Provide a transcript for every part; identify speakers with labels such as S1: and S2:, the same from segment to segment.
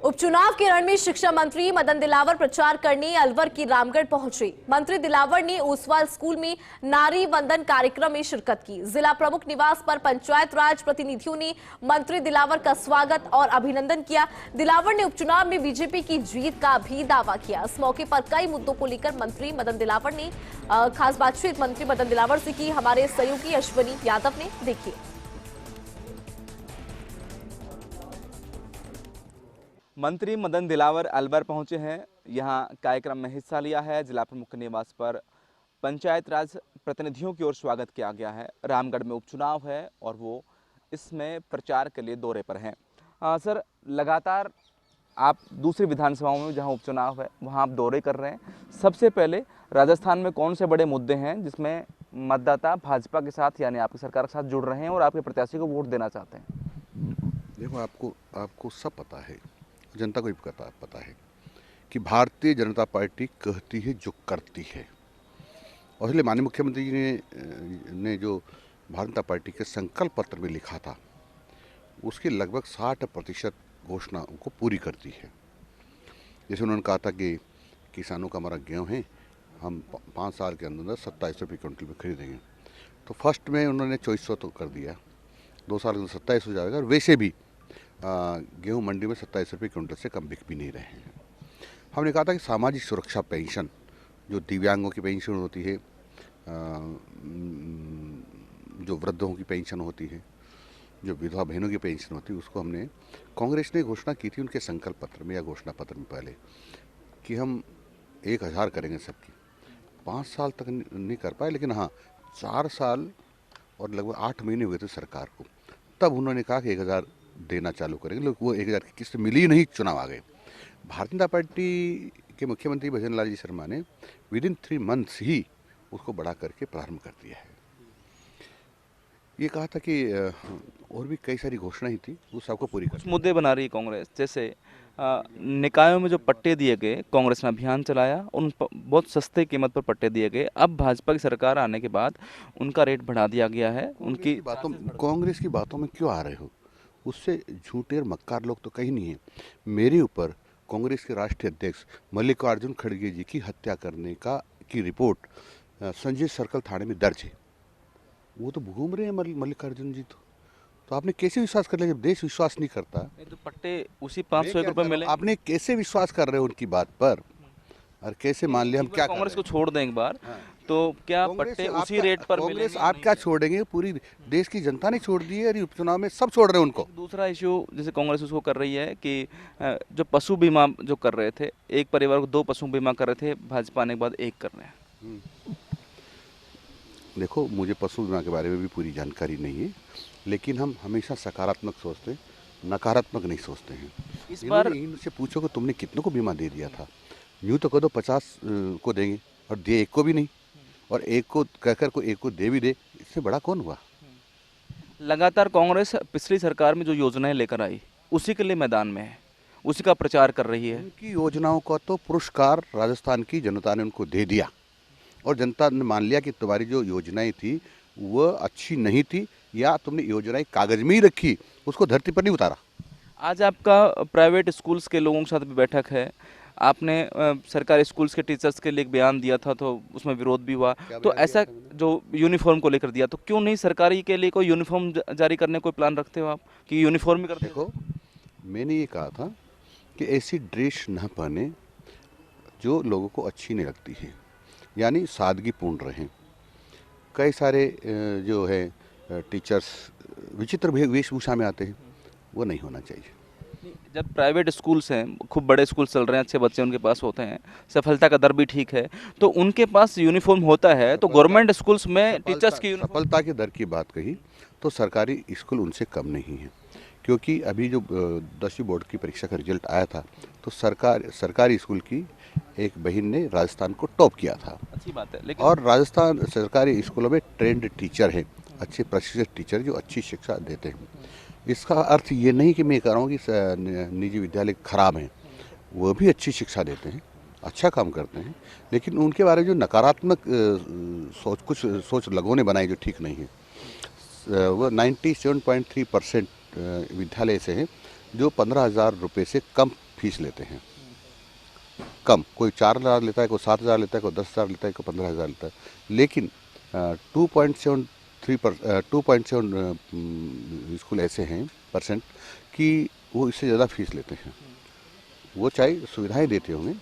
S1: उपचुनाव के रण में शिक्षा मंत्री मदन दिलावर प्रचार करने अलवर की रामगढ़ पहुंचे। मंत्री दिलावर ने ओसवाल स्कूल में नारी वंदन कार्यक्रम में शिरकत की। जिला प्रमुख निवास पर पंचायत राज प्रतिनिधियों ने मंत्री दिलावर का स्वागत और अभिनंदन किया। दिलावर ने उपचुनाव में बीजेपी की जीत का भी दावा किया। इस मौके पर कई मुद्दों को लेकर मंत्री मदन दिलावर ने खास बातचीत मंत्री मदन दिलावर से की। हमारे सहयोगी अश्विनी यादव ने देखिए।
S2: मंत्री मदन दिलावर अलवर पहुंचे हैं। यहां कार्यक्रम में हिस्सा लिया है। जिला प्रमुख निवास पर पंचायत राज प्रतिनिधियों की ओर स्वागत किया गया है। रामगढ़ में उपचुनाव है और वो इसमें प्रचार के लिए दौरे पर हैं। सर, लगातार आप दूसरी विधानसभाओं में जहां उपचुनाव है वहां आप दौरे कर रहे हैं। सबसे पहले राजस्थान में कौन से बड़े मुद्दे हैं जिसमें मतदाता भाजपा के साथ यानी आपकी सरकार के साथ जुड़ रहे हैं और आपके प्रत्याशी को वोट देना चाहते हैं?
S3: देखो, आपको सब पता है, जनता को भी पता है कि भारतीय जनता पार्टी कहती है जो करती है। और इसलिए माननीय मुख्यमंत्री जी ने जो भारतीय जनता पार्टी के संकल्प पत्र में लिखा था उसकी लगभग 60% घोषणा उनको पूरी करती है। जैसे उन्होंने कहा था कि किसानों का हमारा गेहूँ है, हम 5 साल के अंदर 27 रुपये क्विंटल में खरीदेंगे। तो फर्स्ट में उन्होंने 2400 तो कर दिया, 2 साल के अंदर 27 हो जाएगा। और वैसे भी गेहूँ मंडी में 27 रुपये क्विंटल से कम बिक भी नहीं रहे हैं। हमने कहा था कि सामाजिक सुरक्षा पेंशन, जो दिव्यांगों की पेंशन होती है, जो वृद्धों की पेंशन होती है, जो विधवा बहनों की पेंशन होती है, उसको हमने कांग्रेस ने घोषणा की थी उनके संकल्प पत्र में या घोषणा पत्र में पहले कि हम 1000 करेंगे सबकी। 5 साल तक नहीं कर पाए, लेकिन हाँ 4 साल और लगभग 8 महीने हुए थे सरकार को, तब उन्होंने कहा कि 1000 देना चालू करेंगे। लोग वो 1000 की किस्त मिली नहीं, चुनाव आ गए। भारतीय जनता पार्टी के मुख्यमंत्री भजन लाल जी शर्मा ने विदिन 3 मंथ्स ही उसको बढ़ा करके प्रारंभ कर दिया है। ये कहा था कि और भी कई सारी घोषणाएं थी, वो सबको पूरी कर।
S2: मुद्दे बना रही है कांग्रेस, जैसे निकायों में जो पट्टे दिए गए, कांग्रेस ने अभियान चलाया, उन बहुत सस्ते कीमत पर पट्टे दिए गए। अब भाजपा की सरकार आने के बाद उनका रेट बढ़ा दिया गया है।
S3: कांग्रेस की बातों में क्यों आ रहे हो? उससे झूठे और मक्कार लोग तो कहीं नहीं है। मेरे ऊपर कांग्रेस के राष्ट्रीय अध्यक्ष मल्लिकार्जुन खड़गे जी की हत्या करने की रिपोर्ट संजय सर्कल थाने में दर्ज है। वो तो घूम रहे हैं मल्लिकार्जुन जी। तो आपने कैसे विश्वास कर लिया जब देश विश्वास नहीं करता?
S2: तो पट्टे उसी 500 रुपये मिले,
S3: आपने कैसे विश्वास कर रहे हो उनकी बात पर? और कैसे मान लिया हम क्या
S2: कांग्रेस को छोड़ दें एक बार? तो क्या पट्टे उसी रेट पर मिलेंगे?
S3: कांग्रेस आप क्या छोड़ेंगे? पूरी देश की जनता ने छोड़ दी है और उपचुनाव में सब छोड़ रहे हैं उनको।
S2: दूसरा इशू जैसे कांग्रेस उसको कर रही है कि जो पशु बीमा जो कर रहे थे, एक परिवार को 2 पशु बीमा कर रहे थे, भाजपा आने के बाद 1 कर रहे हैं।
S3: देखो, मुझे पशु बीमा के बारे में भी पूरी जानकारी नहीं है, लेकिन हम हमेशा सकारात्मक सोचते हैं, नकारात्मक नहीं सोचते हैं। इस बार इनसे पूछो कि तुमने कितनों को बीमा दे दिया था? यूँ तो कह दो 50 को देंगे और दे 1 को भी नहीं, और 1 को कहकर को 1 को दे भी दे, इससे बड़ा कौन हुआ?
S2: लगातार कांग्रेस पिछली सरकार में जो योजनाएं लेकर आई उसी के लिए मैदान में है, उसी का प्रचार कर रही है।
S3: उनकी योजनाओं का तो पुरस्कार राजस्थान की जनता ने उनको दे दिया और जनता ने मान लिया कि तुम्हारी जो योजनाएं थी वह अच्छी नहीं थी, या तुमने योजनाएं कागज में ही रखी, उसको धरती पर नहीं उतारा।
S2: आज आपका प्राइवेट स्कूल्स के लोगों के साथ भी बैठक है। आपने सरकारी स्कूल्स के टीचर्स के लिए एक बयान दिया था, तो उसमें विरोध भी हुआ। तो ऐसा जो यूनिफॉर्म को लेकर दिया, तो क्यों नहीं सरकारी के लिए कोई यूनिफॉर्म जारी करने कोई प्लान रखते हो आप कि यूनिफॉर्म ही कर?
S3: देखो, मैंने ये कहा था कि ऐसी ड्रेस न पहने जो लोगों को अच्छी नहीं लगती है, यानी सादगीपूर्ण रहें। कई सारे जो है टीचर्स विचित्र वेशभूषा में आते हैं, वो नहीं होना चाहिए।
S2: जब प्राइवेट स्कूल्स हैं, खूब बड़े स्कूल चल रहे हैं, अच्छे बच्चे उनके पास होते हैं, सफलता का दर भी ठीक है, तो उनके पास यूनिफॉर्म होता है, तो गवर्नमेंट स्कूल्स में टीचर्स की
S3: सफलता के दर की बात कही तो सरकारी स्कूल उनसे कम नहीं है, क्योंकि अभी जो 10वीं बोर्ड की परीक्षा का रिजल्ट आया था तो सरकारी स्कूल की एक बहन ने राजस्थान को टॉप किया था।
S2: अच्छी बात है, लेकिन
S3: और राजस्थान सरकारी स्कूलों में ट्रेंड टीचर हैं, अच्छे प्रशिक्षित टीचर जो अच्छी शिक्षा देते हैं। इसका अर्थ ये नहीं कि मैं कह रहा हूँ कि निजी विद्यालय खराब हैं, वो भी अच्छी शिक्षा देते हैं, अच्छा काम करते हैं, लेकिन उनके बारे में जो नकारात्मक सोच लोगों ने बनाई जो ठीक नहीं है। वो 97.3% विद्यालय से हैं जो 15,000 रुपये से कम फीस लेते हैं। कम, कोई 4,000 लेता है, कोई 7,000 लेता है, कोई 10,000 लेता है, कोई 15,000 लेता है। लेकिन 2.7 स्कूल ऐसे हैं परसेंट कि वो इससे ज़्यादा फीस लेते हैं। वो चाहे सुविधाएं देते होंगे,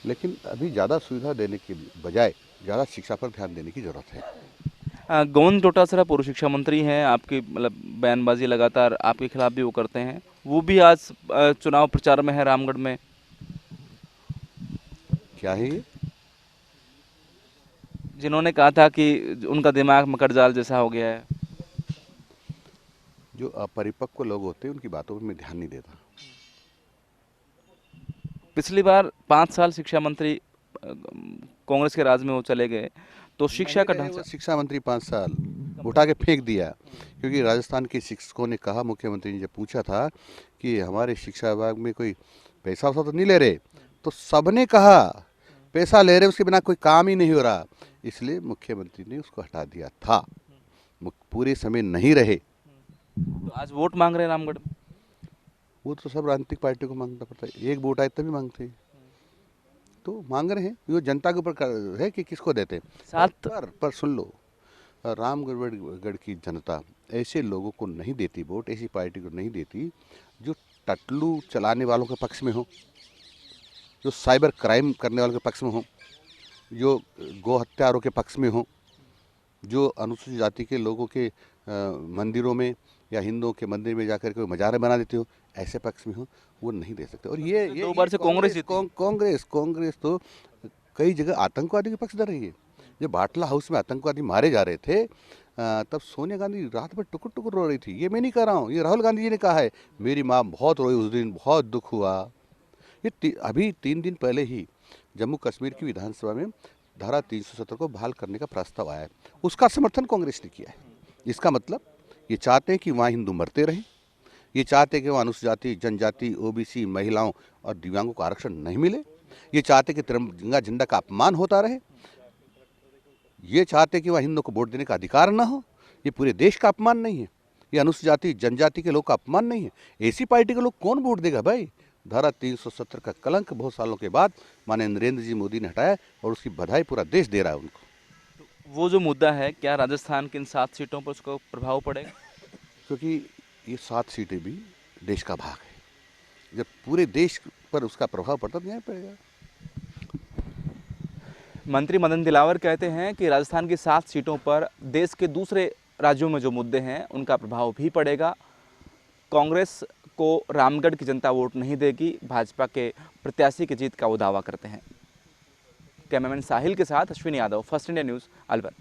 S3: लेकिन अभी ज़्यादा सुविधा देने के बजाय ज़्यादा शिक्षा पर ध्यान देने की ज़रूरत है।
S2: गोविंद डोटासरा पूर्व शिक्षा मंत्री हैं, आपकी मतलब बयानबाजी लगातार आपके खिलाफ भी वो करते हैं, वो भी आज चुनाव प्रचार में है रामगढ़ में।
S3: क्या है ये?
S2: जिन्होंने कहा था कि उनका दिमाग मकर जाल जैसा हो गया है।
S3: जो अपरिपक्व लोग होते हैं उनकी बातों में ध्यान नहीं देता।
S2: पिछली बार 5 साल शिक्षा मंत्री कांग्रेस के राज में वो चले गए, तो शिक्षा का
S3: नहीं रहे
S2: ढांचा।
S3: वो शिक्षा मंत्री 5 साल उठा के फेंक दिया, क्योंकि राजस्थान के शिक्षकों ने कहा, मुख्यमंत्री ने जब पूछा था कि हमारे शिक्षा विभाग में कोई पैसा वैसा तो नहीं ले रहे, तो सबने कहा पैसा ले रहे, उसके बिना कोई काम ही नहीं हो रहा, इसलिए मुख्यमंत्री ने उसको हटा दिया था। पूरे समय नहीं रहे।
S2: तो आज वोट मांग रहे हैं रामगढ़ में।
S3: वो तो सब राजनीतिक पार्टी को मांगना पड़ता है, एक वोट आए तभी मांगते हैं, तो मांग रहे हैं। ये जनता के ऊपर है कि किसको देते हैं।
S2: साथ
S3: पर सुन लो, रामगढ़ की जनता ऐसे लोगों को नहीं देती वोट, ऐसी पार्टी को नहीं देती जो टटलू चलाने वालों के पक्ष में हो, जो साइबर क्राइम करने वालों के पक्ष में हो, जो गौ हत्यारों के पक्ष में हो, जो अनुसूचित जाति के लोगों के मंदिरों में या हिंदुओं के मंदिर में जाकर के मज़ारें बना देते हो, ऐसे पक्ष में हो, वो नहीं दे सकते। और ये
S2: 2 बार से कांग्रेस जीती।
S3: कांग्रेस तो कई जगह आतंकवादी के पक्षधर रही है। जब बाटला हाउस में आतंकवादी मारे जा रहे थे, तब सोनिया गांधी रात भर टुकुर टुकुर रो रही थी। ये मैं नहीं कह रहा हूँ, ये राहुल गांधी जी ने कहा है, मेरी माँ बहुत रोई उस दिन, बहुत दुख हुआ। ये अभी 3 दिन पहले ही जम्मू कश्मीर की विधानसभा में धारा 370 को बहाल करने का प्रस्ताव आया है, उसका समर्थन कांग्रेस ने किया है। इसका मतलब ये चाहते हैं कि वहाँ हिंदू मरते रहें, ये चाहते हैं कि वहाँ अनुसूचित जाति, जनजाति, ओबीसी, महिलाओं और दिव्यांगों को आरक्षण नहीं मिले, ये चाहते हैं कि तिरंगा झंडा का अपमान होता रहे, ये चाहते हैं कि वहाँ हिंदुओं को वोट देने का अधिकार ना हो। ये पूरे देश का अपमान नहीं है, ये अनुसूचित जाति, जनजाति के लोग का अपमान नहीं है। ऐसी पार्टी के लोग कौन वोट देगा भाई? धारा 370 का कलंक बहुत सालों के बाद माननीय नरेंद्र जी मोदी ने हटाया, और उसकी बधाई पूरा देश दे रहा है उनको।
S2: वो जो मुद्दा है, क्या राजस्थान की इन 7 सीटों पर उसका प्रभाव पड़ेगा?
S3: क्योंकि ये 7 सीटें भी देश का भाग है, जब पूरे देश पर उसका प्रभाव पड़ता तो यहाँ पड़ेगा।
S2: मंत्री मदन दिलावर कहते हैं कि राजस्थान की 7 सीटों पर देश के दूसरे राज्यों में जो मुद्दे हैं उनका प्रभाव भी पड़ेगा। कांग्रेस को रामगढ़ की जनता वोट नहीं देगी, भाजपा के प्रत्याशी की जीत का वो दावा करते हैं। कैमरामैन साहिल के साथ Ashwini Yadav, first India news, Alwar.